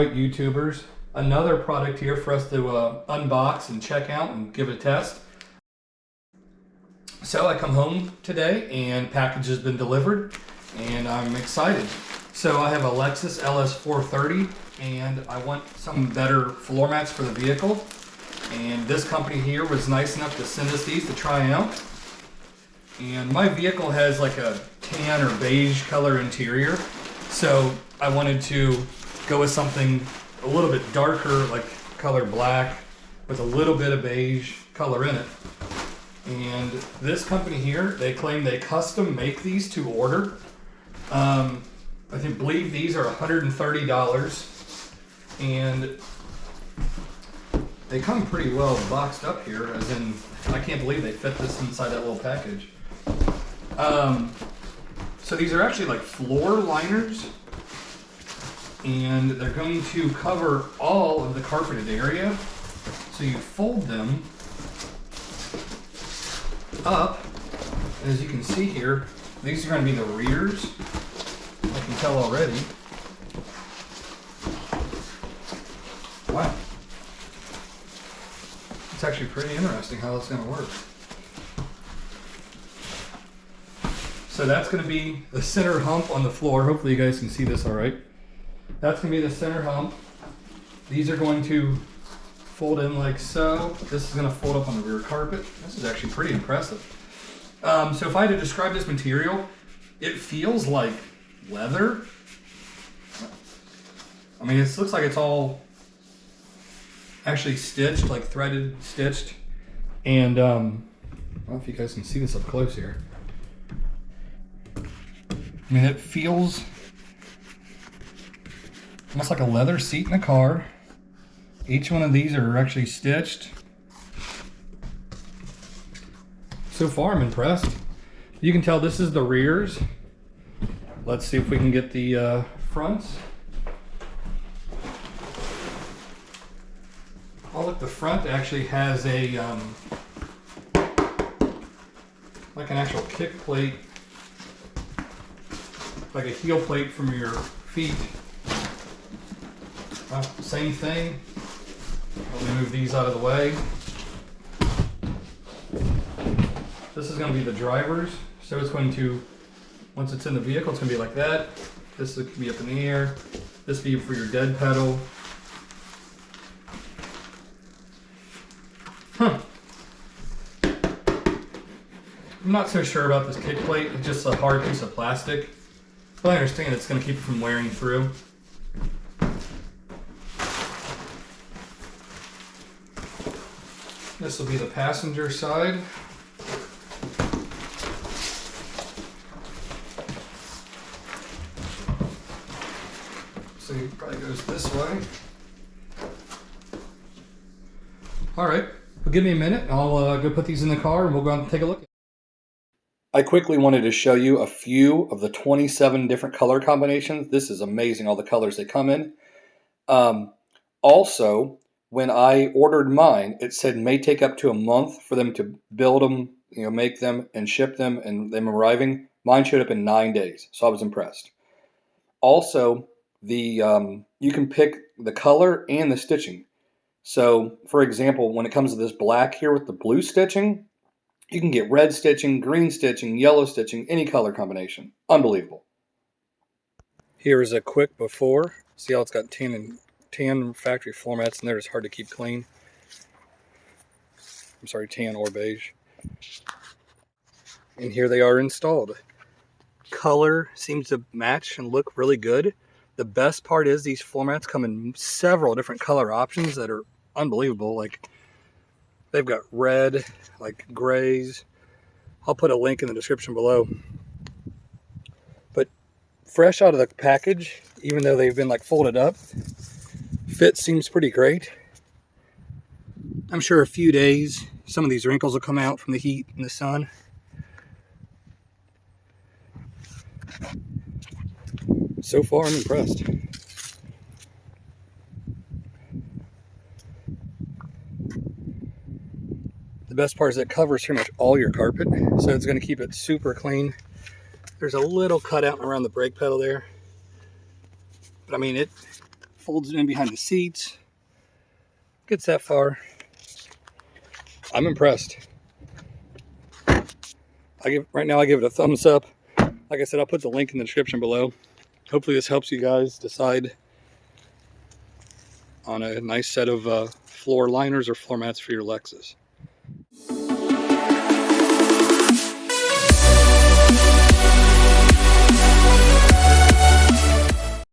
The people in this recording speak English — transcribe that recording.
Alright YouTubers, another product here for us to unbox and check out and give it a test. So I come home today and package has been delivered and I'm excited. So I have a Lexus LS430 and I want some better floor mats for the vehicle. And this company here was nice enough to send us these to try out. And my vehicle has like a tan or beige color interior. So I wanted to go with something a little bit darker, like color black, with a little bit of beige color in it. And this company here, they claim they custom make these to order. I believe these are $130, and they come pretty well boxed up here, as in, I can't believe they fit this inside that little package. So these are actually like floor liners, and they're going to cover all of the carpeted area. So you fold them up, and as you can see here, these are going to be the rears. I can tell already. Wow. It's actually pretty interesting how it's going to work. So that's going to be the center hump on the floor. Hopefully you guys can see this all right. That's going to be the center hump. These are going to fold in like so. This is going to fold up on the rear carpet. This is actually pretty impressive. So if I had to describe this material, it feels like leather. I mean, it looks like it's all actually stitched, like threaded, stitched. And I don't know if you guys can see this up close here. I mean, it feels almost like a leather seat in a car. Each one of these are actually stitched. So far, I'm impressed. You can tell this is the rears. Let's see if we can get the fronts. Oh, look, the front actually has a like an actual kick plate, like a heel plate from your feet. Same thing. Let me move these out of the way. This is going to be the driver's, so it's going to, once it's in the vehicle, it's going to be like that. This could be up in the air. This would be for your dead pedal. I'm not so sure about this kick plate. It's just a hard piece of plastic. But I understand it's going to keep it from wearing through. This will be the passenger side. So it probably goes this way. All right, well, give me a minute and I'll go put these in the car and we'll go out and take a look. I quickly wanted to show you a few of the 27 different color combinations. This is amazing, all the colors they come in. Also, when I ordered mine, it said may take up to a month for them to build them, make them and ship them, and them arriving. Mine showed up in 9 days, so I was impressed. Also, you can pick the color and the stitching. So, for example, when it comes to this black here with the blue stitching, you can get red stitching, green stitching, yellow stitching, any color combination. Unbelievable. Here is a quick before. See how it's got tan factory floor mats in there. It's hard to keep clean. I'm sorry, tan or beige. And here they are installed. Color seems to match and look really good. The best part is these floor mats come in several different color options that are unbelievable. Like, they've got red, like grays. I'll put a link in the description below. But fresh out of the package, even though they've been like folded up, fit seems pretty great. I'm sure a few days, some of these wrinkles will come out from the heat and the sun. So far, I'm impressed. The best part is it covers pretty much all your carpet, so it's going to keep it super clean. There's a little cutout around the brake pedal there, but I mean, it folds it in behind the seats. Gets that far. I'm impressed. Right now I give it a thumbs up. Like I said, I'll put the link in the description below. Hopefully this helps you guys decide on a nice set of floor liners or floor mats for your Lexus.